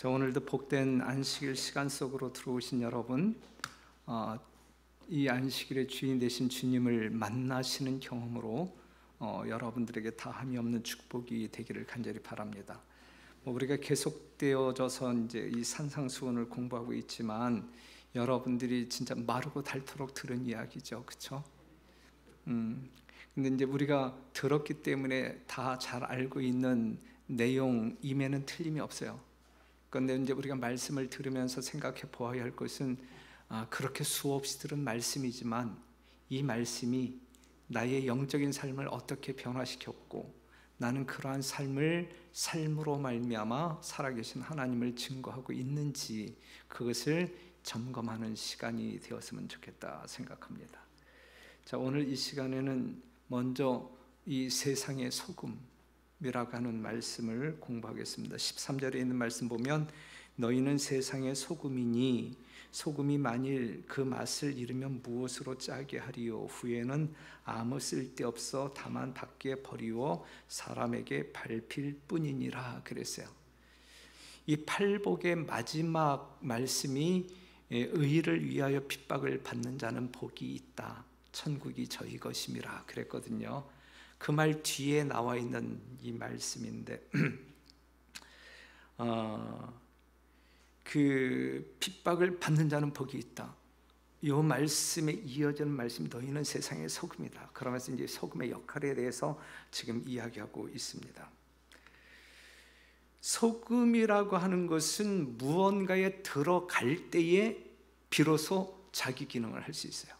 자, 오늘도 복된 안식일 시간 속으로 들어오신 여러분, 이 안식일의 주인 되신 주님을 만나시는 경험으로 여러분들에게 다함이 없는 축복이 되기를 간절히 바랍니다. 우리가 계속되어져서 이제 이 산상수훈을 공부하고 있지만 여러분들이 진짜 마르고 닳도록 들은 이야기죠, 그렇죠? 근데 이제 우리가 들었기 때문에 다 잘 알고 있는 내용임에는 틀림이 없어요. 그런데 이제 우리가 말씀을 들으면서 생각해 보아야 할 것은 그렇게 수없이 들은 말씀이지만 이 말씀이 나의 영적인 삶을 어떻게 변화시켰고 나는 그러한 삶으로 말미암아 살아계신 하나님을 증거하고 있는지 그것을 점검하는 시간이 되었으면 좋겠다 생각합니다. 자, 오늘 이 시간에는 먼저 이 세상의 소금이라고 하는 말씀을 공부하겠습니다. 13절에 있는 말씀 보면 너희는 세상의 소금이니 소금이 만일 그 맛을 잃으면 무엇으로 짜게 하리요 후에는 아무 쓸데없어 다만 밖에 버리워 사람에게 밟힐 뿐이니라 그랬어요. 이 팔복의 마지막 말씀이 의를 위하여 핍박을 받는 자는 복이 있다, 천국이 저희 것임이라 그랬거든요. 그 말 뒤에 나와 있는 이 말씀인데 그 핍박을 받는 자는 복이 있다. 이 말씀에 이어지는 말씀이 너희는 세상의 소금이다. 그러면서 이제 소금의 역할에 대해서 지금 이야기하고 있습니다. 소금이라고 하는 것은 무언가에 들어갈 때에 비로소 자기 기능을 할 수 있어요.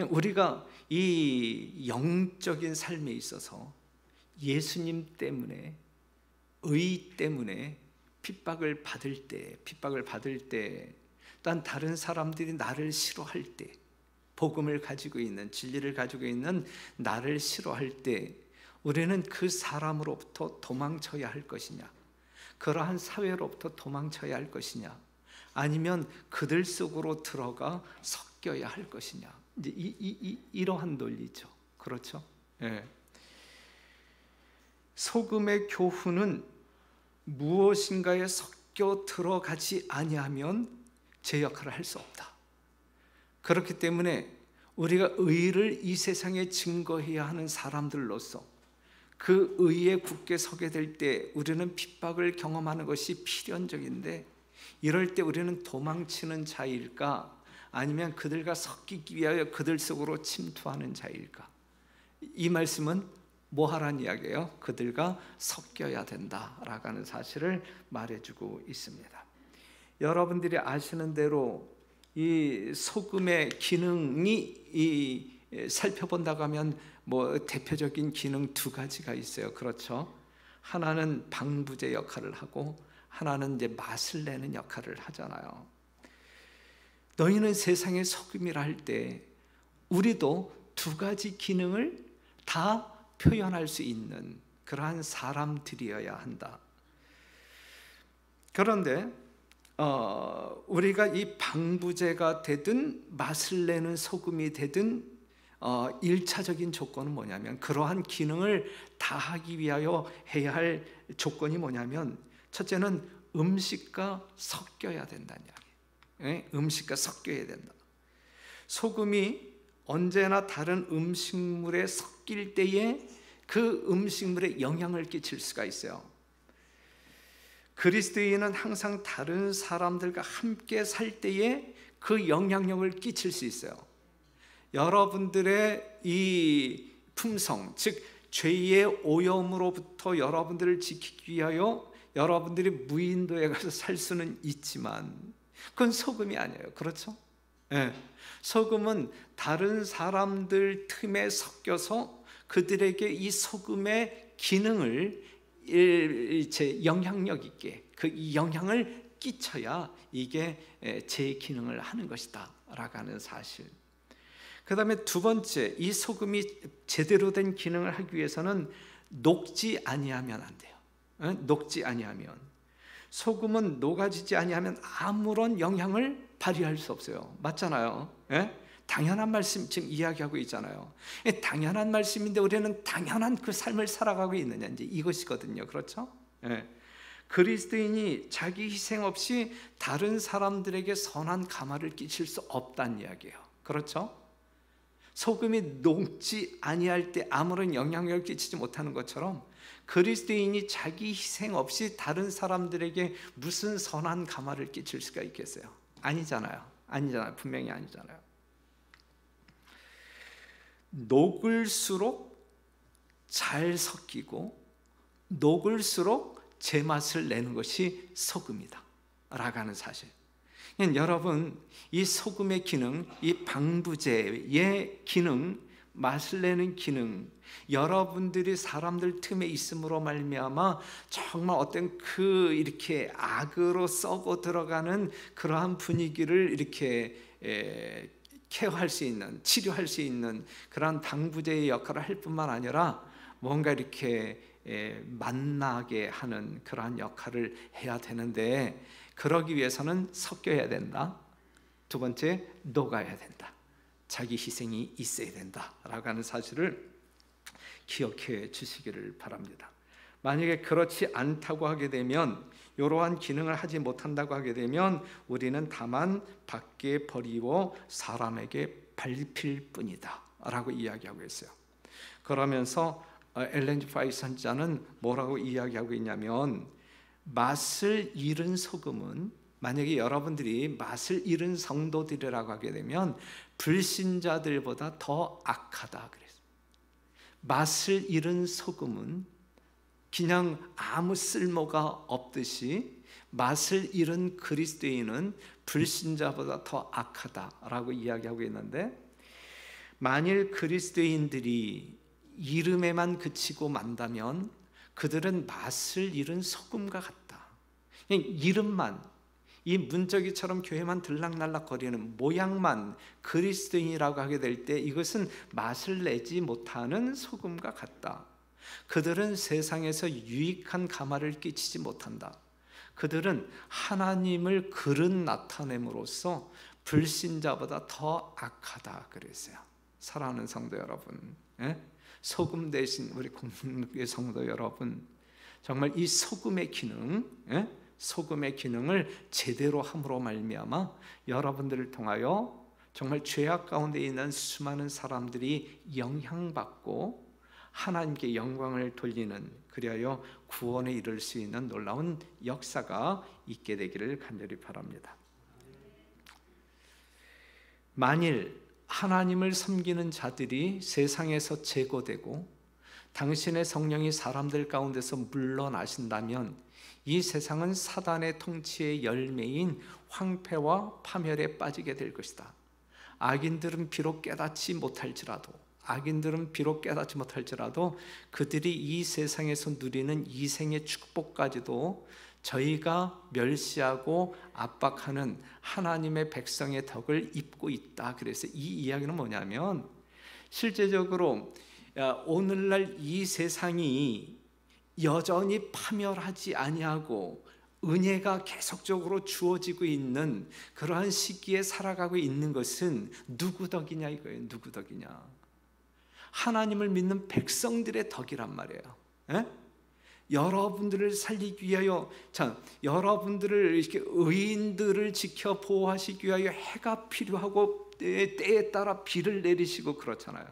우리가 이 영적인 삶에 있어서 예수님 때문에, 의 때문에 핍박을 받을 때, 또한 다른 사람들이 나를 싫어할 때, 복음을 가지고 있는, 진리를 가지고 있는 나를 싫어할 때 우리는 그 사람으로부터 도망쳐야 할 것이냐, 그러한 사회로부터 도망쳐야 할 것이냐, 아니면 그들 속으로 들어가 섞여야 할 것이냐, 이제 이러한 논리죠. 그렇죠? 예. 소금의 교훈은 무엇인가에 섞여 들어가지 아니하면 제 역할을 할 수 없다. 그렇기 때문에 우리가 의를 이 세상에 증거해야 하는 사람들로서 그 의에 굳게 서게 될 때 우리는 핍박을 경험하는 것이 필연적인데, 이럴 때 우리는 도망치는 자일까, 아니면 그들과 섞이기 위하여 그들 속으로 침투하는 자일까? 이 말씀은 뭐 하라는 이야기예요? 그들과 섞여야 된다라고 하는 사실을 말해주고 있습니다. 여러분들이 아시는 대로 이 소금의 기능이 살펴본다고 하면 뭐 대표적인 기능 두 가지가 있어요. 그렇죠? 하나는 방부제 역할을 하고 하나는 이제 맛을 내는 역할을 하잖아요. 너희는 세상의 소금이라 할 때 우리도 두 가지 기능을 다 표현할 수 있는 그러한 사람들이어야 한다. 그런데 우리가 이 방부제가 되든 맛을 내는 소금이 되든 1차적인 조건은 뭐냐면, 그러한 기능을 다하기 위하여 해야 할 조건이 뭐냐면, 첫째는 음식과 섞여야 된다는 이야기예요. 음식과 섞여야 된다. 소금이 언제나 다른 음식물에 섞일 때에 그 음식물에 영향을 끼칠 수가 있어요. 그리스도인은 항상 다른 사람들과 함께 살 때에 그 영향력을 끼칠 수 있어요. 여러분들의 이 품성, 즉 죄의 오염으로부터 여러분들을 지키기 위하여 여러분들이 무인도에 가서 살 수는 있지만 그건 소금이 아니에요. 그렇죠? 네. 소금은 다른 사람들 틈에 섞여서 그들에게 이 소금의 기능을 영향력 있게 그 영향을 끼쳐야 이게 제 기능을 하는 것이다 라고 하는 사실. 그 다음에 두 번째, 이 소금이 제대로 된 기능을 하기 위해서는 녹지 아니하면 안 돼요. 녹지 아니하면, 소금은 녹아지지 아니하면 아무런 영향을 발휘할 수 없어요. 맞잖아요. 예? 당연한 말씀 지금 이야기하고 있잖아요. 당연한 말씀인데 우리는 당연한 그 삶을 살아가고 있느냐, 이제 이것이거든요. 그렇죠? 예. 그리스도인이 자기 희생 없이 다른 사람들에게 선한 감화를 끼칠 수 없다는 이야기예요. 그렇죠? 소금이 녹지 아니할 때 아무런 영향력을 끼치지 못하는 것처럼 그리스도인이 자기 희생 없이 다른 사람들에게 무슨 선한 감화를 끼칠 수가 있겠어요? 아니잖아요. 분명히 아니잖아요. 녹을수록 잘 섞이고 녹을수록 제맛을 내는 것이 소금이다 라고 하는 사실. 여러분, 이 소금의 기능, 이 방부제의 기능, 맛을 내는 기능, 여러분들이 사람들 틈에 있음으로 말미암아 정말 어떤 이렇게 악으로 썩어 들어가는 그러한 분위기를 이렇게 케어할 수 있는, 치료할 수 있는 그러한 방부제의 역할을 할 뿐만 아니라 뭔가 이렇게 만나게 하는 그러한 역할을 해야 되는데, 그러기 위해서는 섞여야 된다. 두 번째, 녹아야 된다. 자기 희생이 있어야 된다라고 하는 사실을 기억해 주시기를 바랍니다. 만약에 그렇지 않다고 하게 되면, 이러한 기능을 하지 못한다고 하게 되면 우리는 다만 밖에 버리고 사람에게 밟힐 뿐이다 라고 이야기하고 있어요. 그러면서 엘렌 G. 화이트 선지자는 뭐라고 이야기하고 있냐면, 맛을 잃은 소금은, 만약에 여러분들이 맛을 잃은 성도들이라고 하게 되면 불신자들보다 더 악하다 그랬어요. 맛을 잃은 소금은 그냥 아무 쓸모가 없듯이 맛을 잃은 그리스도인은 불신자보다 더 악하다라고 이야기하고 있는데, 만일 그리스도인들이 이름에만 그치고 만다면 그들은 맛을 잃은 소금과 같다. 그냥 이름만, 이 문짝이처럼 교회만 들락날락거리는 모양만 그리스도인이라고 하게 될 때 이것은 맛을 내지 못하는 소금과 같다. 그들은 세상에서 유익한 감화를 끼치지 못한다. 그들은 하나님을 그릇 나타냄으로써 불신자보다 더 악하다 그랬어요. 사랑하는 성도 여러분, 소금 대신 우리 공동의 성도 여러분, 정말 이 소금의 기능, 소금의 기능을 제대로 함으로 말미암아 여러분들을 통하여 정말 죄악 가운데 있는 수많은 사람들이 영향받고 하나님께 영광을 돌리는, 그리하여 구원에 이를 수 있는 놀라운 역사가 있게 되기를 간절히 바랍니다. 만일 하나님을 섬기는 자들이 세상에서 제거되고 당신의 성령이 사람들 가운데서 물러나신다면 이 세상은 사단의 통치의 열매인 황폐와 파멸에 빠지게 될 것이다. 악인들은 비록 깨닫지 못할지라도 그들이 이 세상에서 누리는 이생의 축복까지도 저희가 멸시하고 압박하는 하나님의 백성의 덕을 입고 있다. 그래서 이 이야기는 뭐냐면, 실제적으로 오늘날 이 세상이 여전히 파멸하지 아니하고 은혜가 계속적으로 주어지고 있는 그러한 시기에 살아가고 있는 것은 누구 덕이냐 이거예요. 누구 덕이냐? 하나님을 믿는 백성들의 덕이란 말이에요. 여러분들을 살리기 위하여, 여러분들을 이렇게 의인들을 지켜 보호하시기 위하여 해가 필요하고 때에 따라 비를 내리시고 그렇잖아요.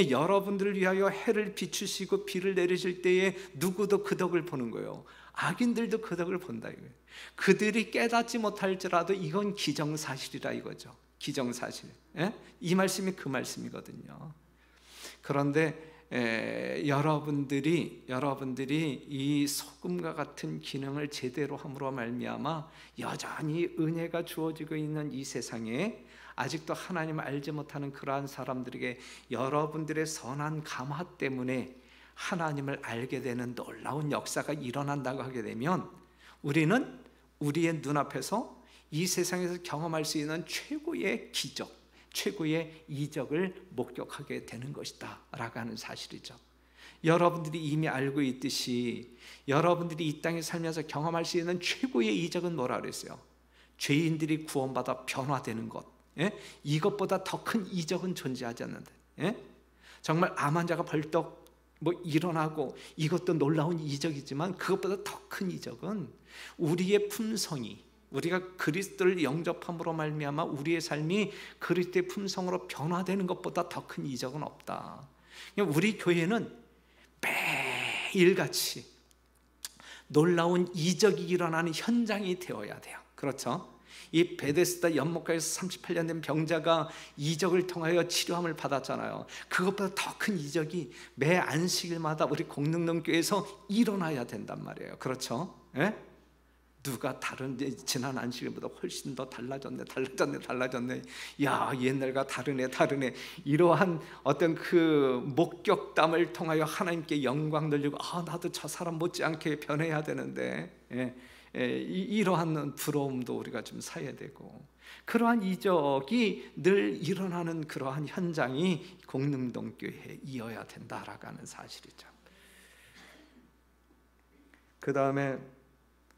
여러분들을 위하여 해를 비추시고 비를 내리실 때에 누구도 그 덕을 보는 거예요. 악인들도 그 덕을 본다 이거예요. 그들이 깨닫지 못할지라도 이건 기정사실이라 이거죠. 기정사실. 이 말씀이 그 말씀이거든요. 그런데 여러분들이 이 소금과 같은 기능을 제대로 함으로 말미암아 여전히 은혜가 주어지고 있는 이 세상에 아직도 하나님을 알지 못하는 그러한 사람들에게 여러분들의 선한 감화 때문에 하나님을 알게 되는 놀라운 역사가 일어난다고 하게 되면, 우리는 우리의 눈앞에서 이 세상에서 경험할 수 있는 최고의 기적, 최고의 이적을 목격하게 되는 것이다 라고 하는 사실이죠. 여러분들이 이미 알고 있듯이 여러분들이 이 땅에 살면서 경험할 수 있는 최고의 이적은 뭐라 그랬어요? 죄인들이 구원받아 변화되는 것. 이것보다 더 큰 이적은 존재하지 않는데, 정말 암 환자가 벌떡 뭐 일어나고 이것도 놀라운 이적이지만 그것보다 더 큰 이적은 우리의 품성이, 우리가 그리스도를 영접함으로 말미암아 우리의 삶이 그리스도의 품성으로 변화되는 것보다 더 큰 이적은 없다. 우리 교회는 매일같이 놀라운 이적이 일어나는 현장이 되어야 돼요. 그렇죠? 이 베데스다 연못가에서 38년 된 병자가 이적을 통하여 치료함을 받았잖아요. 그것보다 더 큰 이적이 매 안식일마다 우리 공릉동교회에서 일어나야 된단 말이에요. 그렇죠? 예? 누가 다른 지난 안식일보다 훨씬 더 달라졌네. 야, 옛날과 다르네. 이러한 어떤 그 목격담을 통하여 하나님께 영광 돌리고, 나도 저 사람 못지않게 변해야 되는데, 이러한 부러움도 우리가 좀 사야 되고, 그러한 이적이 늘 일어나는 그러한 현장이 공릉동교회에 이어야 된다라고 하는 사실이죠. 그 다음에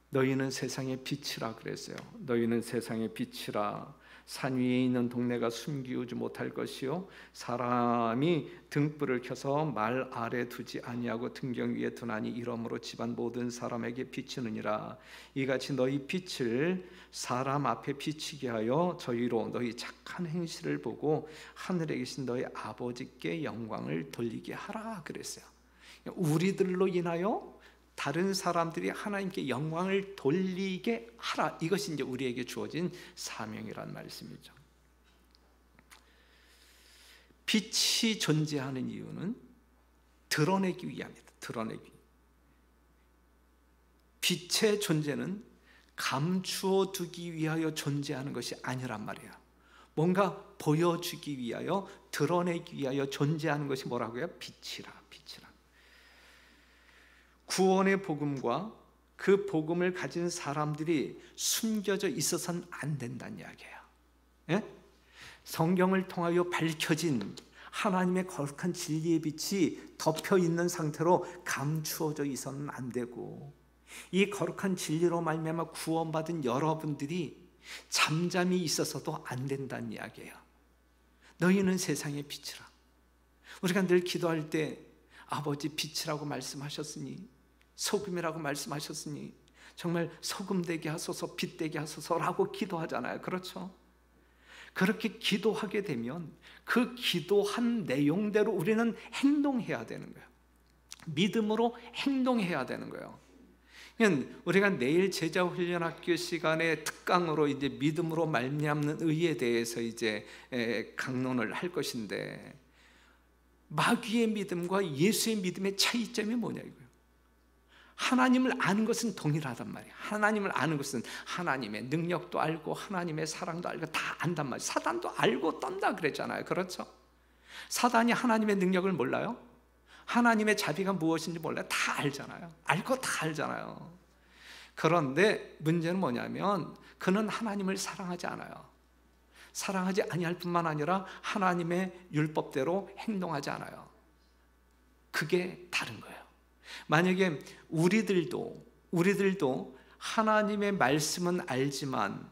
너희는 세상의 빛이라 그랬어요. 너희는 세상의 빛이라. 산 위에 있는 동네가 숨기우지 못할 것이요 사람이 등불을 켜서 말 아래 두지 아니하고 등경 위에 두나니 이러므로 집안 모든 사람에게 비치느니라. 이같이 너희 빛을 사람 앞에 비치게 하여 저희로 너희 착한 행실을 보고 하늘에 계신 너희 아버지께 영광을 돌리게 하라 그랬어요. 우리들로 인하여 다른 사람들이 하나님께 영광을 돌리게 하라. 이것이 이제 우리에게 주어진 사명이란 말씀이죠. 빛이 존재하는 이유는 드러내기 위함이다. 드러내기. 빛의 존재는 감추어 두기 위하여 존재하는 것이 아니란 말이야. 뭔가 보여주기 위하여, 드러내기 위하여 존재하는 것이 뭐라고요? 빛이라. 구원의 복음과 그 복음을 가진 사람들이 숨겨져 있어서는 안 된다는 이야기예요. 예? 성경을 통하여 밝혀진 하나님의 거룩한 진리의 빛이 덮여 있는 상태로 감추어져 있어서는 안 되고, 이 거룩한 진리로 말미암아 구원받은 여러분들이 잠잠히 있어서도 안 된다는 이야기예요. 너희는 세상의 빛이라. 우리가 늘 기도할 때 아버지 빛이라고 말씀하셨으니, 소금이라고 말씀하셨으니 정말 소금 되게 하소서, 빛 되게 하소서라고 기도하잖아요. 그렇죠? 그렇게 기도하게 되면 그 기도한 내용대로 우리는 행동해야 되는 거예요. 믿음으로 행동해야 되는 거예요. 우리가 내일 제자훈련학교 시간에 특강으로 이제 믿음으로 말미암는 의에 대해서 이제 강론을 할 것인데, 마귀의 믿음과 예수의 믿음의 차이점이 뭐냐 이거예요. 하나님을 아는 것은 동일하단 말이에요. 하나님을 아는 것은 하나님의 능력도 알고 하나님의 사랑도 알고 다 안단 말이에요. 사단도 알고 떤다 그랬잖아요. 그렇죠? 사단이 하나님의 능력을 몰라요? 하나님의 자비가 무엇인지 몰라요? 다 알잖아요. 알고 다 알잖아요. 그런데 문제는 뭐냐면 그는 하나님을 사랑하지 않아요. 사랑하지 아니할 뿐만 아니라 하나님의 율법대로 행동하지 않아요. 그게 다른 거예요. 만약에 우리들도 하나님의 말씀은 알지만,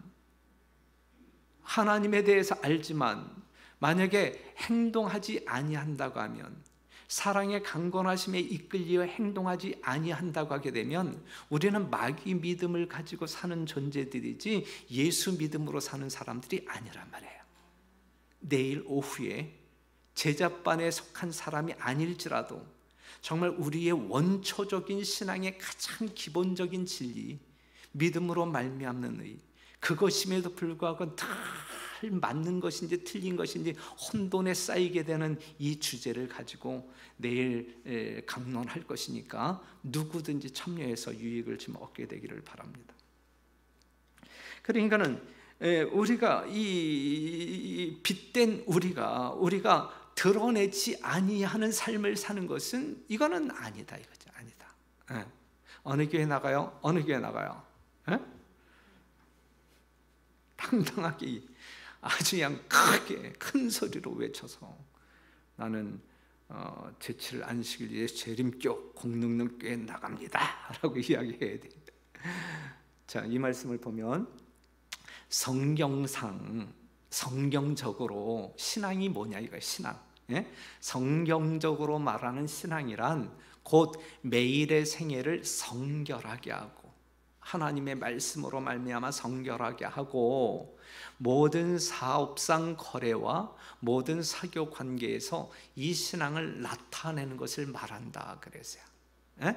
하나님에 대해서 알지만 만약에 행동하지 아니한다고 하면, 사랑의 강건하심에 이끌려 행동하지 아니한다고 하게 되면 우리는 마귀 믿음을 가지고 사는 존재들이지 예수 믿음으로 사는 사람들이 아니란 말이에요. 내일 오후에 제자반에 속한 사람이 아닐지라도 정말 우리의 원초적인 신앙의 가장 기본적인 진리, 믿음으로 말미암는 의, 그것임에도 불구하고 다 맞는 것인지 틀린 것인지 혼돈에 쌓이게 되는 이 주제를 가지고 내일 강론할 것이니까 누구든지 참여해서 유익을 좀 얻게 되기를 바랍니다. 그러니까는 우리가 이 빛된 우리가 드러내지 아니하는 삶을 사는 것은 이거는 아니다 이거죠. 아니다. 어느 교회 나가요? 어느 교회 나가요? 당당하게 아주 그냥 크게 큰 소리로 외쳐서 나는 제7 안식일 예수 재림교 공릉동교회 나갑니다 라고 이야기해야 됩니다. 자, 이 말씀을 보면 성경적으로 신앙이 뭐냐 이거예요. 신앙. 예? 성경적으로 말하는 신앙이란 곧 매일의 생애를 성결하게 하고 하나님의 말씀으로 말미암아 성결하게 하고 모든 사업상 거래와 모든 사교 관계에서 이 신앙을 나타내는 것을 말한다 그랬어요. 예?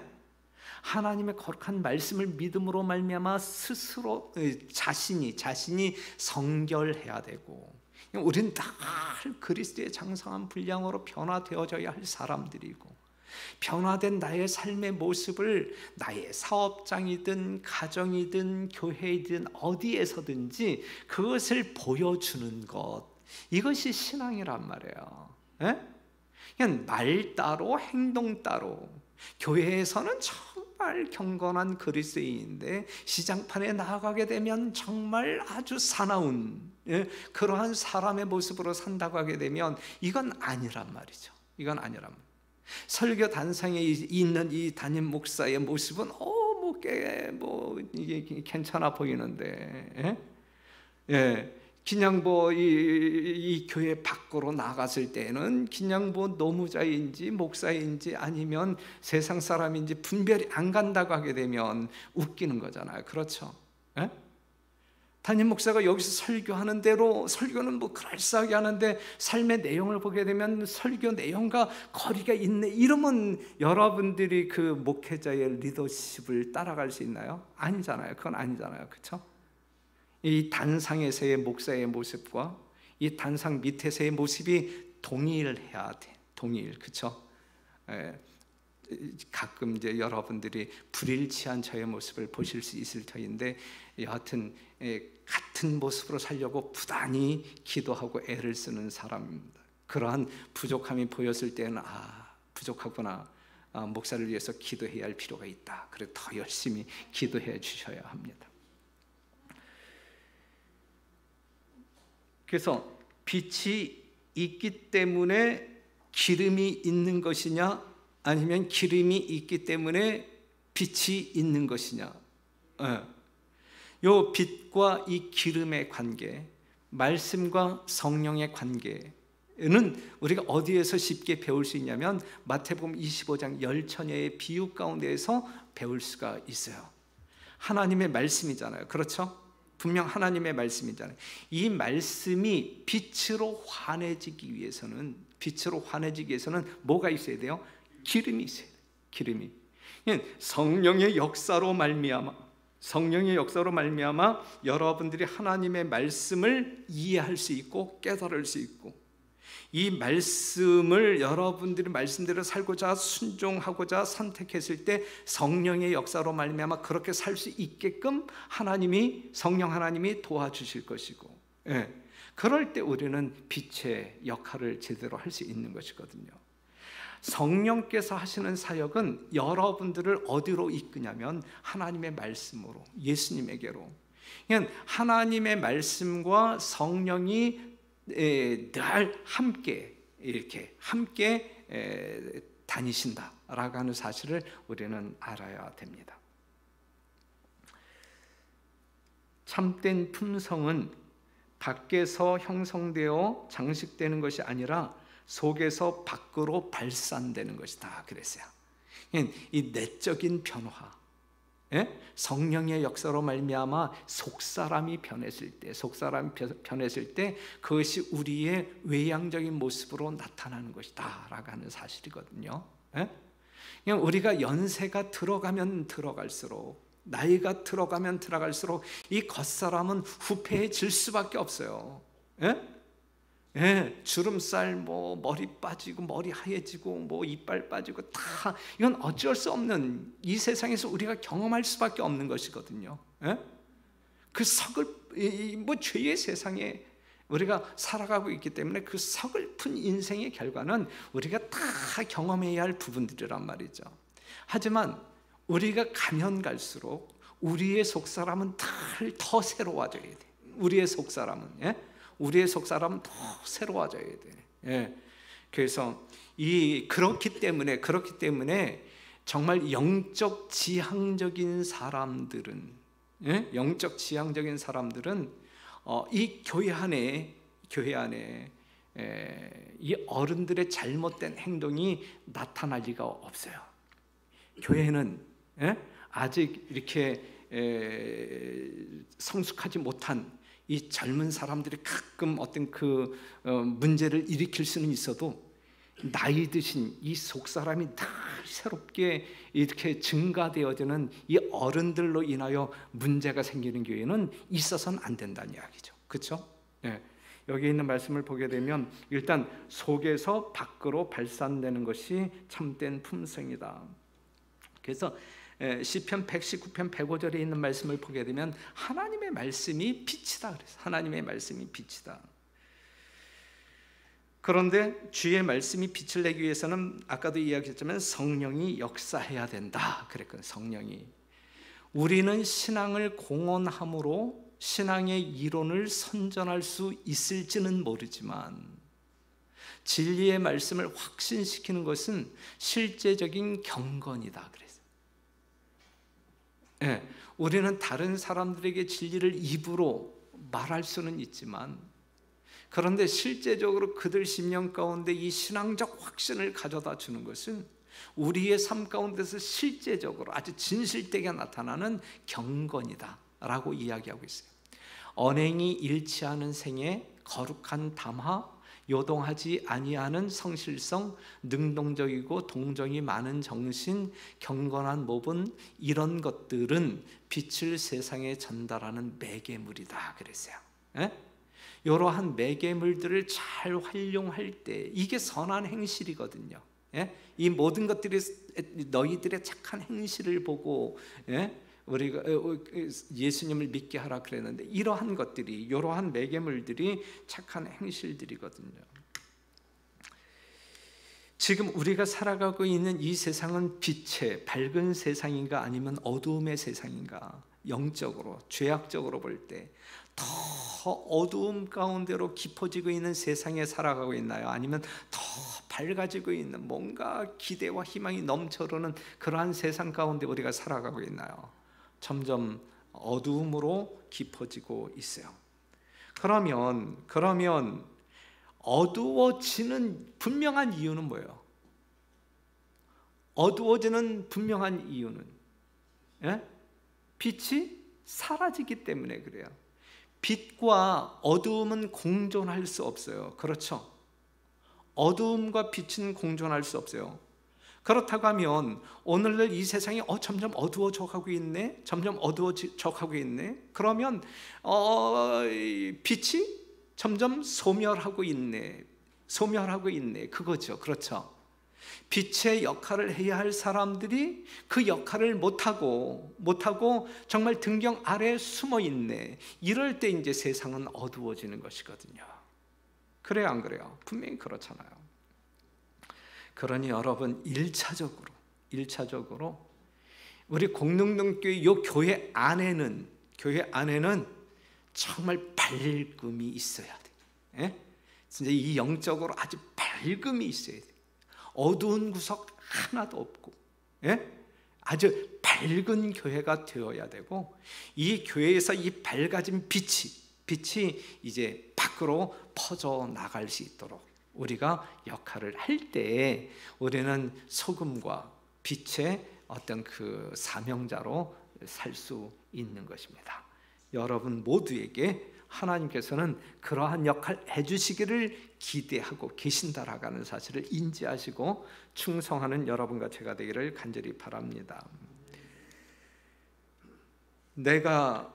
하나님의 거룩한 말씀을 믿음으로 말미암아 스스로 자신이 성결해야 되고, 우리는 늘 그리스도의 장성한 분량으로 변화되어져야 할 사람들이고, 변화된 나의 삶의 모습을 나의 사업장이든 가정이든 교회이든 어디에서든지 그것을 보여주는 것, 이것이 신앙이란 말이에요. 예? 그냥 말 따로 행동 따로. 교회에서는 정말 경건한 그리스도인인데 시장판에 나아가게 되면 정말 아주 사나운 그러한 사람의 모습으로 산다고 하게 되면 이건 아니란 말이죠. 이건 아니란 말이에요. 설교 단상에 있는 이 담임 목사의 모습은 이게 괜찮아 보이는데, 그냥 이 교회 밖으로 나갔을 때는 그냥 노무자인지 목사인지 아니면 세상 사람인지 분별이 안 간다고 하게 되면 웃기는 거잖아요. 그렇죠? 담임 목사가 여기서 설교하는 대로 설교는 그럴싸하게 하는데 삶의 내용을 보게 되면 설교 내용과 거리가 있네, 이러면 여러분들이 그 목회자의 리더십을 따라갈 수 있나요? 아니잖아요. 그건 아니잖아요. 그렇죠? 이 단상에서의 목사의 모습과 이 단상 밑에서의 모습이 동일해야 돼. 동일. 그렇죠? 가끔 이제 여러분들이 불일치한 저의 모습을 보실 수 있을 터인데, 여하튼 같은 모습으로 살려고 부단히 기도하고 애를 쓰는 사람입니다. 그러한 부족함이 보였을 때는 부족하구나, 목사를 위해서 기도해야 할 필요가 있다. 그래 더 열심히 기도해 주셔야 합니다. 그래서 빛이 있기 때문에 기름이 있는 것이냐, 아니면 기름이 있기 때문에 빛이 있는 것이냐. 요 빛과 이 기름의 관계, 말씀과 성령의 관계는 우리가 어디에서 쉽게 배울 수 있냐면 마태복음 25장 열처녀의 비유 가운데에서 배울 수가 있어요. 하나님의 말씀이잖아요. 그렇죠? 분명 하나님의 말씀이잖아요. 이 말씀이 빛으로 환해지기 위해서는 뭐가 있어야 돼요? 기름이 있어야 돼요. 기름이. 성령의 역사로 말미암아 여러분들이 하나님의 말씀을 이해할 수 있고 깨달을 수 있고, 이 말씀을 여러분들이 말씀대로 살고자 순종하고자 선택했을 때 성령의 역사로 말미암아 그렇게 살 수 있게끔 성령 하나님이 도와주실 것이고, 그럴 때 우리는 빛의 역할을 제대로 할 수 있는 것이거든요. 성령께서 하시는 사역은 여러분들을 어디로 이끄냐면 하나님의 말씀으로, 예수님에게로. 그냥 하나님의 말씀과 성령이 늘 함께 다니신다라고 하는 사실을 우리는 알아야 됩니다. 참된 품성은 밖에서 형성되어 장식되는 것이 아니라 속에서 밖으로 발산되는 것이다 그랬어요. 이 내적인 변화, 성령의 역사로 말미암아 속사람이 변했을 때 그것이 우리의 외향적인 모습으로 나타나는 것이다 라고 하는 사실이거든요. 그냥 우리가 연세가 들어가면 들어갈수록, 나이가 들어가면 들어갈수록 이 겉사람은 후패해질 수밖에 없어요. 주름살, 머리 빠지고 머리 하얘지고 이빨 빠지고 다 이건 어쩔 수 없는, 이 세상에서 우리가 경험할 수밖에 없는 것이거든요. 그 죄의 세상에 우리가 살아가고 있기 때문에 그 서글픈 인생의 결과는 우리가 다 경험해야 할 부분들이란 말이죠. 하지만 우리가 가면 갈수록 우리의 속사람은 더 새로워져야 돼. 우리의 속사람은 더 새로워져야 돼. 그래서 그렇기 때문에 정말 영적 지향적인 사람들은 이 교회 안에 이 어른들의 잘못된 행동이 나타날 리가 없어요. 교회는 아직 이렇게 성숙하지 못한 이 젊은 사람들이 가끔 어떤 그 문제를 일으킬 수는 있어도 나이 드신 이 속사람이 다 새롭게 이렇게 증가되어지는 이 어른들로 인하여 문제가 생기는 교회는 있어서는 안 된다는 이야기죠. 그렇죠? 여기 있는 말씀을 보게 되면 일단 속에서 밖으로 발산되는 것이 참된 품성이다. 그래서 시편 119편 105절에 있는 말씀을 보게 되면 하나님의 말씀이 빛이다 그래서 하나님의 말씀이 빛이다. 그런데 주의 말씀이 빛을 내기 위해서는 아까도 이야기했지만 성령이 역사해야 된다 그랬거든요. 성령이. 우리는 신앙을 공언함으로 신앙의 이론을 선전할 수 있을지는 모르지만 진리의 말씀을 확신시키는 것은 실제적인 경건이다 그래서 우리는 다른 사람들에게 진리를 입으로 말할 수는 있지만 그런데 실제적으로 그들 심령 가운데 이 신앙적 확신을 가져다 주는 것은 우리의 삶 가운데서 실제적으로 아주 진실되게 나타나는 경건이다 라고 이야기하고 있어요. 언행이 일치하는 생애, 거룩한 담화, 요동하지 아니하는 성실성, 능동적이고 동정이 많은 정신, 경건한 모분, 이런 것들은 빛을 세상에 전달하는 매개물이다 그랬어요. 이러한 매개물들을 잘 활용할 때 이게 선한 행실이거든요. 이 모든 것들이 너희들의 착한 행실을 보고 우리가 예수님을 믿게 하라 그랬는데 이러한 것들이 이러한 매개물들이 착한 행실들이거든요. 지금 우리가 살아가고 있는 이 세상은 빛의 밝은 세상인가 아니면 어두움의 세상인가? 영적으로 죄악적으로 볼 때 더 어두움 가운데로 깊어지고 있는 세상에 살아가고 있나요? 아니면 더 밝아지고 있는 뭔가 기대와 희망이 넘쳐흐르는 그러한 세상 가운데 우리가 살아가고 있나요? 점점 어두움으로 깊어지고 있어요. 그러면 어두워지는 분명한 이유는 뭐예요? 어두워지는 분명한 이유는 빛이 사라지기 때문에 그래요. 빛과 어두움은 공존할 수 없어요. 그렇죠? 어두움과 빛은 공존할 수 없어요. 그렇다고 하면 오늘날 이 세상이 점점 어두워져 가고 있네. 점점 어두워져 가고 있네. 그러면 빛이 점점 소멸하고 있네. 그거죠. 그렇죠? 빛의 역할을 해야 할 사람들이 그 역할을 못하고 정말 등경 아래에 숨어 있네. 이럴 때 이제 세상은 어두워지는 것이거든요. 그래요, 안 그래요? 분명히 그렇잖아요. 그러니 여러분 1차적으로 우리 공릉동교회 이 교회 안에는 정말 밝음이 있어야 돼. 진짜 이 영적으로 아주 밝음이 있어야 돼. 어두운 구석 하나도 없고 아주 밝은 교회가 되어야 되고 이 교회에서 이 밝아진 빛이 이제 밖으로 퍼져 나갈 수 있도록 우리가 역할을 할 때 우리는 소금과 빛의 어떤 그 사명자로 살 수 있는 것입니다. 여러분 모두에게 하나님께서는 그러한 역할 해주시기를 기대하고 계신다라고 하는 사실을 인지하시고 충성하는 여러분과 제가 되기를 간절히 바랍니다. 내가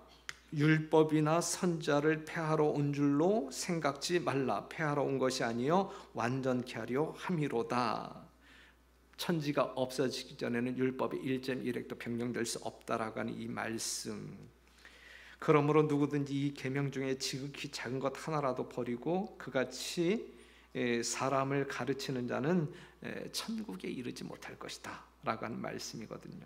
율법이나 선자를 폐하러 온 줄로 생각지 말라. 폐하러 온 것이 아니요 완전케 하려 함이로다. 천지가 없어지기 전에는 율법이 1.1획도 변경될 수 없다라고 하는 이 말씀. 그러므로 누구든지 이 계명 중에 지극히 작은 것 하나라도 버리고 그같이 사람을 가르치는 자는 천국에 이르지 못할 것이다 라고 하는 말씀이거든요.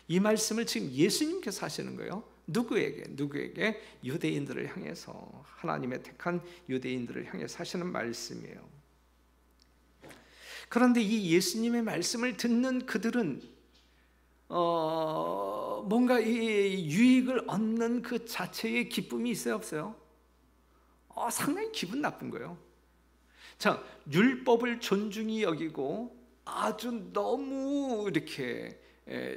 이 말씀을 지금 예수님께서 하시는 거예요. 누구에게? 유대인들을 향해서, 하나님의 택한 유대인들을 향해서 하시는 말씀이에요. 그런데 이 예수님의 말씀을 듣는 그들은 뭔가 이 유익을 얻는 그 자체의 기쁨이 있어요, 없어요? 상당히 기분 나쁜 거예요. 자, 율법을 존중히 여기고 아주 너무 이렇게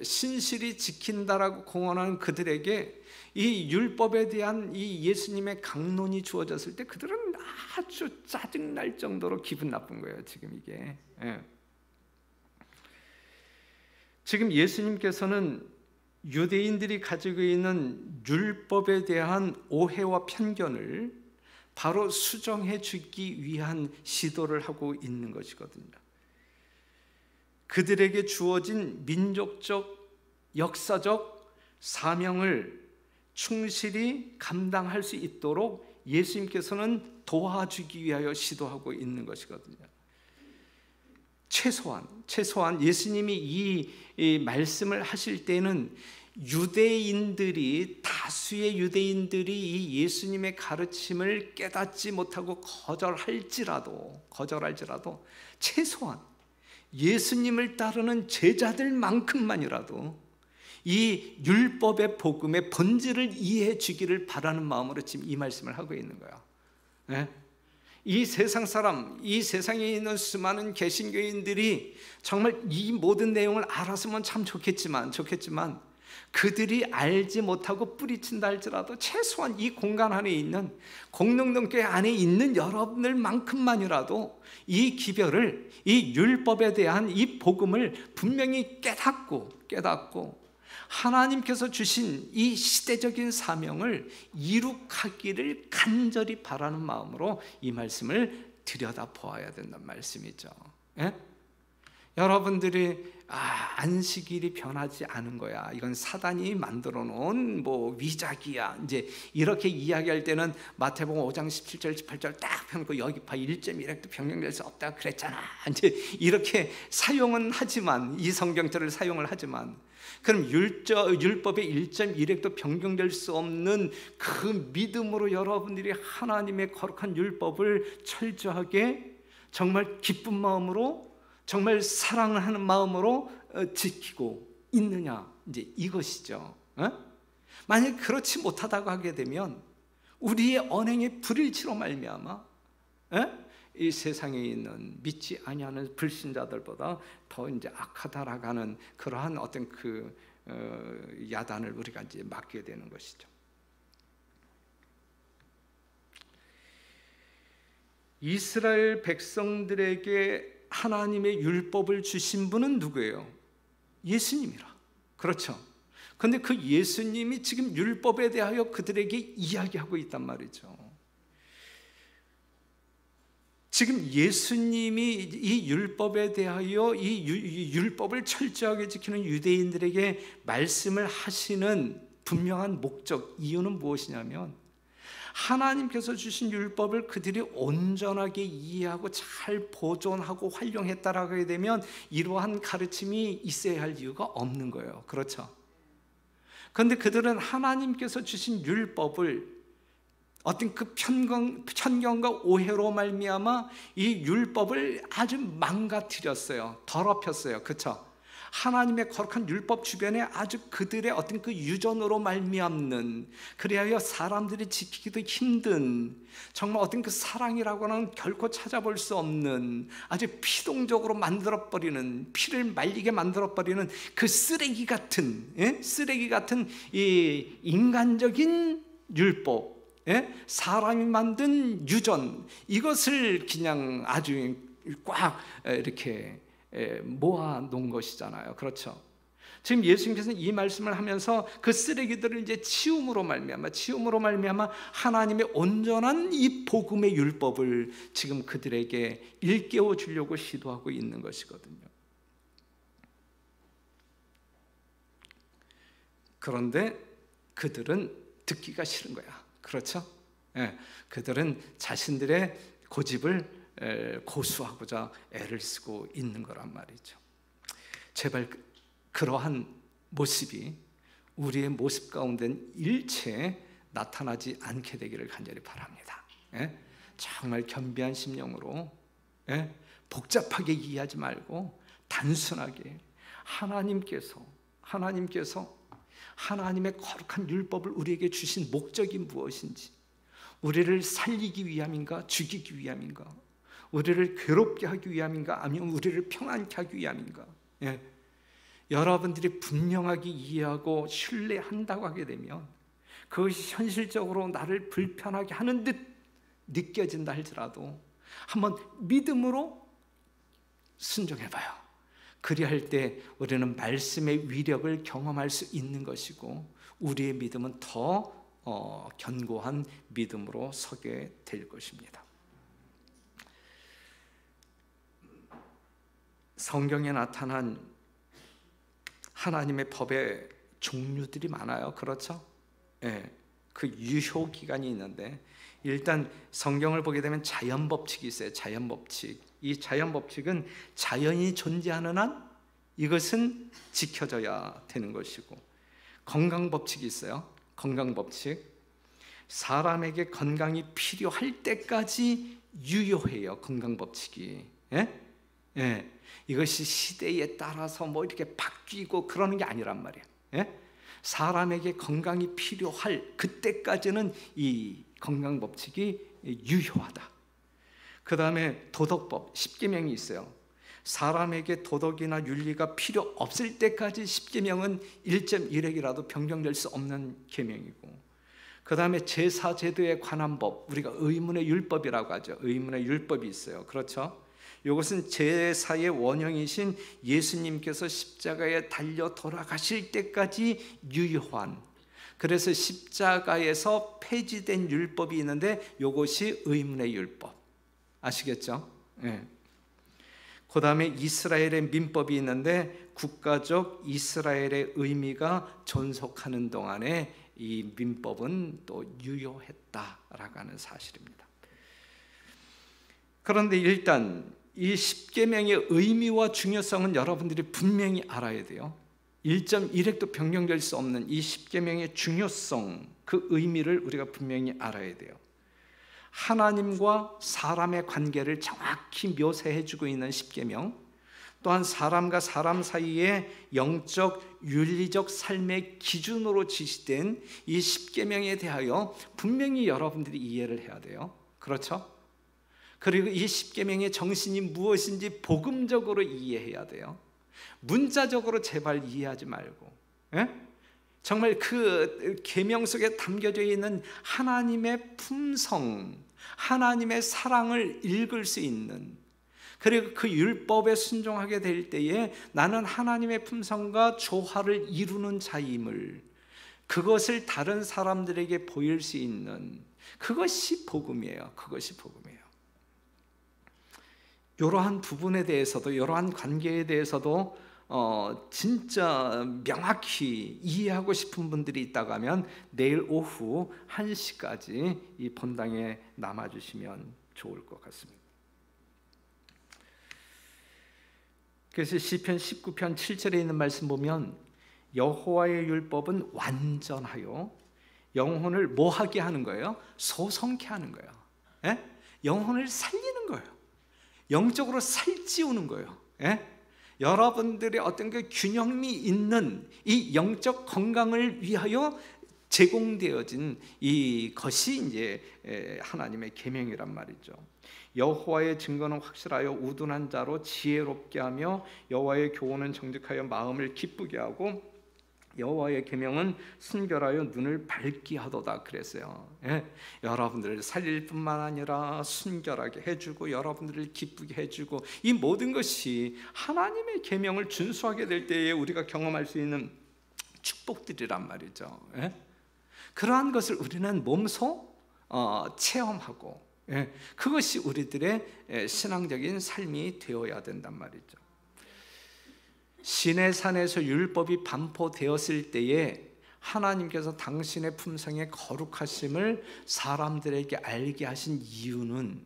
신실히 지킨다라고 공언하는 그들에게 이 율법에 대한 이 예수님의 강론이 주어졌을 때 그들은 아주 짜증날 정도로 기분 나쁜 거예요. 지금 이게 지금 예수님께서는 유대인들이 가지고 있는 율법에 대한 오해와 편견을 바로 수정해 주기 위한 시도를 하고 있는 것이거든요. 그들에게 주어진 민족적, 역사적 사명을 충실히 감당할 수 있도록 예수님께서는 도와주기 위하여 시도하고 있는 것이거든요. 최소한 예수님이 이 말씀을 하실 때는 다수의 유대인들이 이 예수님의 가르침을 깨닫지 못하고 거절할지라도 최소한 예수님을 따르는 제자들만큼만이라도 이 율법의 복음의 본질을 이해해 주기를 바라는 마음으로 지금 이 말씀을 하고 있는 거야. 이 세상 사람, 이 세상에 있는 수많은 개신교인들이 정말 이 모든 내용을 알았으면 참 좋겠지만 그들이 알지 못하고 뿌리친다 할지라도 최소한 이 공간 안에 있는 공동교회 안에 있는 여러분들만큼만이라도 이 기별을, 이 율법에 대한 이 복음을 분명히 깨닫고 하나님께서 주신 이 시대적인 사명을 이룩하기를 간절히 바라는 마음으로 이 말씀을 들여다보아야 된다는 말씀이죠. 여러분들이 안식일이 변하지 않은 거야, 이건 사단이 만들어 놓은 위작이야, 이제 이렇게 이야기할 때는 마태복음 5장 17절 18절 딱 펴놓고 여기 봐 1.1핵도 변경될 수 없다 그랬잖아, 이제 이렇게 사용은 하지만, 이 성경절을 사용을 하지만, 그럼 율법의 1.1핵도 변경될 수 없는 그 믿음으로 여러분들이 하나님의 거룩한 율법을 철저하게 정말 기쁜 마음으로, 정말 사랑하는 마음으로 지키고 있느냐, 이제 이것이죠. 만약 그렇지 못하다고 하게 되면 우리의 언행의 불일치로 말미암아 이 세상에 있는 믿지 아니하는 불신자들보다 더 이제 악하다라고 하는 그러한 어떤 그 야단을 우리가 이제 맞게 되는 것이죠. 이스라엘 백성들에게 하나님의 율법을 주신 분은 누구예요? 예수님이라. 그렇죠. 그런데 그 예수님이 지금 율법에 대하여 그들에게 이야기하고 있단 말이죠. 지금 예수님이 이 율법에 대하여 이 율법을 철저하게 지키는 유대인들에게 말씀을 하시는 분명한 목적, 이유는 무엇이냐면 하나님께서 주신 율법을 그들이 온전하게 이해하고 잘 보존하고 활용했다라고 하게 되면 이러한 가르침이 있어야 할 이유가 없는 거예요. 그렇죠? 그런데 그들은 하나님께서 주신 율법을 어떤 그 편견과 오해로 말미암아 이 율법을 아주 망가뜨렸어요. 더럽혔어요. 그렇죠? 하나님의 거룩한 율법 주변에 아주 그들의 어떤 그 유전으로 말미암는, 그리하여 사람들이 지키기도 힘든, 정말 어떤 그 사랑이라고는 결코 찾아볼 수 없는 아주 피동적으로 만들어버리는, 피를 말리게 만들어버리는 그 쓰레기 같은 이 인간적인 율법, 사람이 만든 유전, 이것을 그냥 아주 꽉 이렇게 모아 놓은 것이잖아요. 그렇죠? 지금 예수님께서는 이 말씀을 하면서 그 쓰레기들을 이제 치움으로 말미암아 하나님의 온전한 이 복음의 율법을 지금 그들에게 일깨워 주려고 시도하고 있는 것이거든요. 그런데 그들은 듣기가 싫은 거야. 그렇죠? 그들은 자신들의 고집을 고수하고자 애를 쓰고 있는 거란 말이죠. 제발 그러한 모습이 우리의 모습 가운데는 일체 나타나지 않게 되기를 간절히 바랍니다. 정말 겸비한 심령으로 복잡하게 이해하지 말고 단순하게 하나님께서 하나님의 거룩한 율법을 우리에게 주신 목적이 무엇인지, 우리를 살리기 위함인가 죽이기 위함인가, 우리를 괴롭게 하기 위함인가? 아니면 우리를 평안케 하기 위함인가? 예. 여러분들이 분명하게 이해하고 신뢰한다고 하게 되면 그것이 현실적으로 나를 불편하게 하는 듯 느껴진다 할지라도 한번 믿음으로 순종해봐요. 그리할 때 우리는 말씀의 위력을 경험할 수 있는 것이고 우리의 믿음은 더 견고한 믿음으로 서게 될 것입니다. 성경에 나타난 하나님의 법의 종류들이 많아요. 그렇죠? 예, 그 유효 기간이 있는데 일단 성경을 보게 되면 자연 법칙이 있어요. 자연 법칙. 이 자연 법칙은 자연이 존재하는 한 이것은 지켜져야 되는 것이고, 건강 법칙이 있어요. 건강 법칙. 사람에게 건강이 필요할 때까지 유효해요. 건강 법칙이. 예? 예. 이것이 시대에 따라서 뭐 이렇게 바뀌고 그러는 게 아니란 말이에요. 예? 사람에게 건강이 필요할 그때까지는 이 건강 법칙이 유효하다. 그 다음에 도덕법, 십계명이 있어요. 사람에게 도덕이나 윤리가 필요 없을 때까지 십계명은 1.1핵이라도 변경될 수 없는 계명이고, 그 다음에 제사 제도에 관한 법, 우리가 의문의 율법이라고 하죠. 의문의 율법이 있어요. 그렇죠? 이것은 제사의 원형이신 예수님께서 십자가에 달려 돌아가실 때까지 유효한, 그래서 십자가에서 폐지된 율법이 있는데 이것이 의문의 율법. 아시겠죠? 네. 그 다음에 이스라엘의 민법이 있는데 국가적 이스라엘의 의미가 존속하는 동안에 이 민법은 또 유효했다라고 하는 사실입니다. 그런데 일단 이 십계명의 의미와 중요성은 여러분들이 분명히 알아야 돼요. 1.1핵도 변경될 수 없는 이 십계명의 중요성, 그 의미를 우리가 분명히 알아야 돼요. 하나님과 사람의 관계를 정확히 묘사해주고 있는 십계명, 또한 사람과 사람 사이의 영적, 윤리적 삶의 기준으로 지시된 이 십계명에 대하여 분명히 여러분들이 이해를 해야 돼요. 그렇죠? 그리고 이 십계명의 정신이 무엇인지 복음적으로 이해해야 돼요. 문자적으로 제발 이해하지 말고, 예? 정말 그 계명 속에 담겨져 있는 하나님의 품성, 하나님의 사랑을 읽을 수 있는, 그리고 그 율법에 순종하게 될 때에 나는 하나님의 품성과 조화를 이루는 자임을, 그것을 다른 사람들에게 보일 수 있는, 그것이 복음이에요. 그것이 복음이에요. 이러한 부분에 대해서도, 이러한 관계에 대해서도 진짜 명확히 이해하고 싶은 분들이 있다고 하면 내일 오후 1시까지 이 본당에 남아주시면 좋을 것 같습니다. 그래서 시편 19편 7절에 있는 말씀 보면 여호와의 율법은 완전하여 영혼을 뭐하게 하는 거예요? 소성케 하는 거예요. 예? 영혼을 살리는 거예요. 영적으로 살찌우는 거예요. 예? 여러분들의 어떤 그 균형이 있는 이 영적 건강을 위하여 제공되어진 이것이 이제 하나님의 계명이란 말이죠. 여호와의 증거는 확실하여 우둔한 자로 지혜롭게 하며 여호와의 교훈은 정직하여 마음을 기쁘게 하고 여호와의 계명은 순결하여 눈을 밝게 하도다 그랬어요. 예? 여러분들을 살릴 뿐만 아니라 순결하게 해주고 여러분들을 기쁘게 해주고, 이 모든 것이 하나님의 계명을 준수하게 될 때에 우리가 경험할 수 있는 축복들이란 말이죠. 예? 그러한 것을 우리는 몸소 체험하고, 예? 그것이 우리들의 신앙적인 삶이 되어야 된단 말이죠. 시내산에서 율법이 반포되었을 때에 하나님께서 당신의 품성의 거룩하심을 사람들에게 알게 하신 이유는,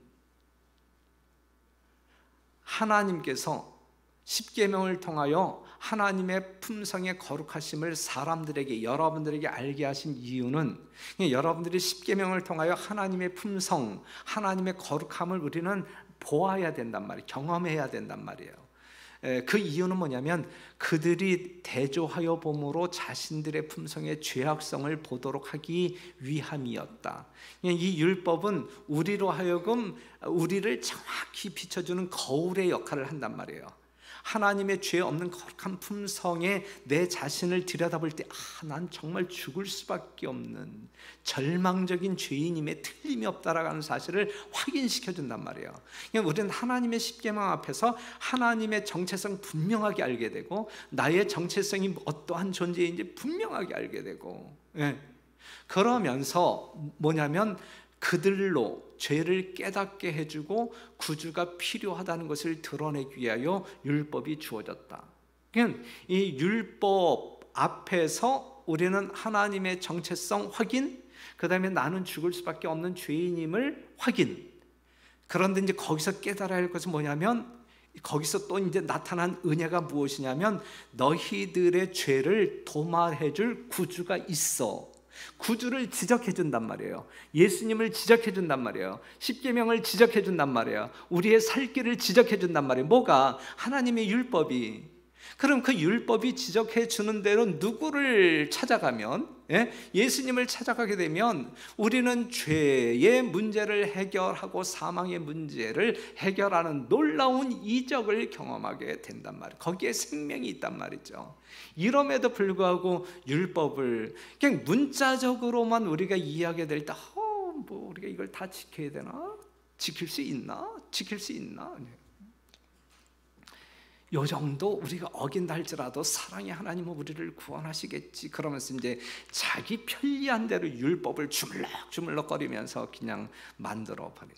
하나님께서 십계명을 통하여 하나님의 품성의 거룩하심을 사람들에게, 여러분들에게 알게 하신 이유는, 여러분들이 십계명을 통하여 하나님의 품성, 하나님의 거룩함을 우리는 보아야 된단 말이에요. 경험해야 된단 말이에요. 그 이유는 뭐냐면 그들이 대조하여 봄으로 자신들의 품성의 죄악성을 보도록 하기 위함이었다. 이 율법은 우리로 하여금 우리를 정확히 비춰주는 거울의 역할을 한단 말이에요. 하나님의 죄 없는 거룩한 품성에 내 자신을 들여다볼 때 난 정말 죽을 수밖에 없는 절망적인 죄인임에 틀림이 없다라는 사실을 확인시켜준단 말이에요. 우리는 하나님의 십계명 앞에서 하나님의 정체성 분명하게 알게 되고 나의 정체성이 어떠한 존재인지 분명하게 알게 되고, 그러면서 뭐냐면 그들로 죄를 깨닫게 해주고 구주가 필요하다는 것을 드러내기 위하여 율법이 주어졌다. 이 율법 앞에서 우리는 하나님의 정체성 확인, 그 다음에 나는 죽을 수밖에 없는 죄인임을 확인. 그런데 이제 거기서 깨달아야 할 것은 뭐냐면, 거기서 또 이제 나타난 은혜가 무엇이냐면 너희들의 죄를 도말해 줄 구주가 있어. 구주를 지적해 준단 말이에요. 예수님을 지적해 준단 말이에요. 십계명을 지적해 준단 말이에요. 우리의 살 길을 지적해 준단 말이에요. 뭐가? 하나님의 율법이. 그럼 그 율법이 지적해 주는 대로 누구를 찾아가면, 예수님을 찾아가게 되면 우리는 죄의 문제를 해결하고 사망의 문제를 해결하는 놀라운 이적을 경험하게 된단 말이에요. 거기에 생명이 있단 말이죠. 이럼에도 불구하고 율법을 그냥 문자적으로만 우리가 이해하게 될 때, 뭐 우리가 이걸 다 지켜야 되나? 지킬 수 있나? 지킬 수 있나? 요 정도 우리가 어긴다 할지라도 사랑의 하나님은 우리를 구원하시겠지, 그러면서 이제 자기 편리한 대로 율법을 주물럭주물럭거리면서 그냥 만들어 버리는.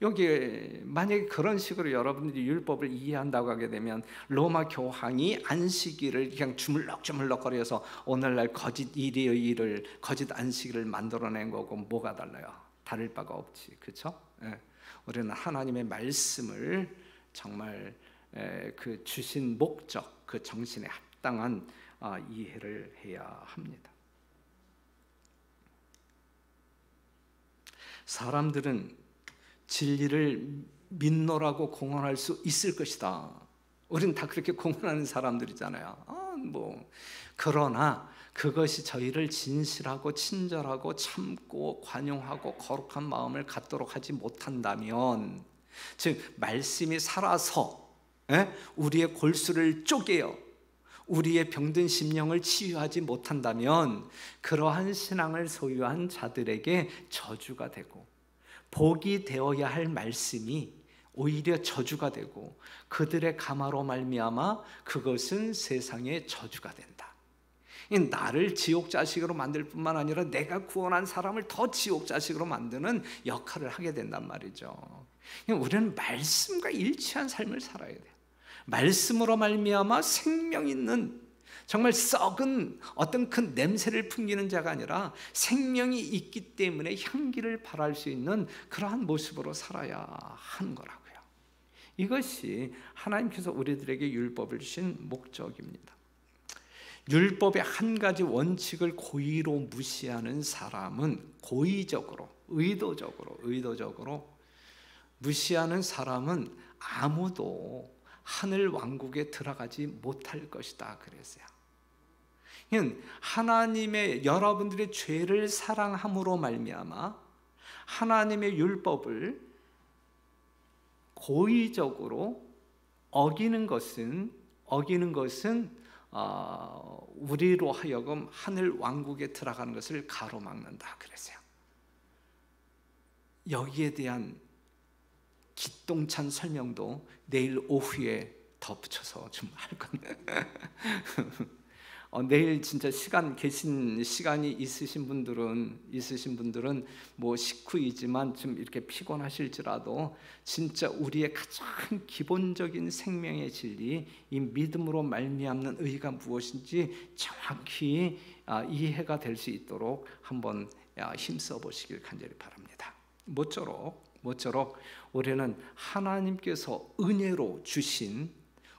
여기 만약에 그런 식으로 여러분들이 율법을 이해한다고 하게 되면 로마 교황이 안식일을 그냥 주물럭주물럭거려서 오늘날 거짓 일의 일을, 거짓 안식일을 만들어낸 거고 뭐가 달라요? 다를 바가 없지, 그렇죠? 우리는 하나님의 말씀을 정말 그 주신 목적, 그 정신에 합당한 이해를 해야 합니다. 사람들은 진리를 믿노라고 공언할 수 있을 것이다. 우리는 다 그렇게 공언하는 사람들이잖아요. 그러나 그것이 저희를 진실하고 친절하고 참고 관용하고 거룩한 마음을 갖도록 하지 못한다면, 즉 말씀이 살아서 우리의 골수를 쪼개요, 우리의 병든 심령을 치유하지 못한다면 그러한 신앙을 소유한 자들에게 저주가 되고, 복이 되어야 할 말씀이 오히려 저주가 되고, 그들의 가마로 말미암아 그것은 세상의 저주가 된다. 나를 지옥 자식으로 만들 뿐만 아니라 내가 구원한 사람을 더 지옥 자식으로 만드는 역할을 하게 된단 말이죠. 우리는 말씀과 일치한 삶을 살아야 돼요. 말씀으로 말미암아 생명 있는, 정말 썩은 어떤 그 냄새를 풍기는 자가 아니라 생명이 있기 때문에 향기를 발할 수 있는 그러한 모습으로 살아야 하는 거라고요. 이것이 하나님께서 우리들에게 율법을 주신 목적입니다. 율법의 한 가지 원칙을 고의로 무시하는 사람은, 고의적으로, 의도적으로 무시하는 사람은 아무도 하늘 왕국에 들어가지 못할 것이다 그랬어요. 하나님의, 여러분들의 죄를 사랑함으로 말미암아 하나님의 율법을 고의적으로 어기는 것은 우리로 하여금 하늘 왕국에 들어가는 것을 가로막는다 그랬어요. 여기에 대한 기똥찬 설명도 내일 오후에 덧붙여서 좀 할 건데 내일 진짜 계신 시간이 있으신 분들은 뭐 식후이지만 좀 이렇게 피곤하실지라도 진짜 우리의 가장 기본적인 생명의 진리, 이 믿음으로 말미암는 의가 무엇인지 정확히 이해가 될 수 있도록 한번 힘써 보시길 간절히 바랍니다. 모쪼록 우리는 하나님께서 은혜로 주신,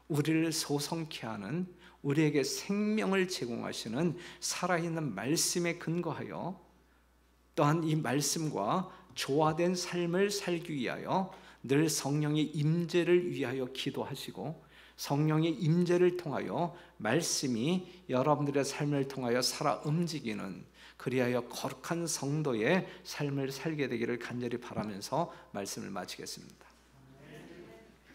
우리를 소성케 하는, 우리에게 생명을 제공하시는 살아있는 말씀에 근거하여, 또한 이 말씀과 조화된 삶을 살기 위하여 늘 성령의 임재를 위하여 기도하시고, 성령의 임재를 통하여 말씀이 여러분들의 삶을 통하여 살아 움직이는, 그리하여 거룩한 성도의 삶을 살게 되기를 간절히 바라면서 말씀을 마치겠습니다.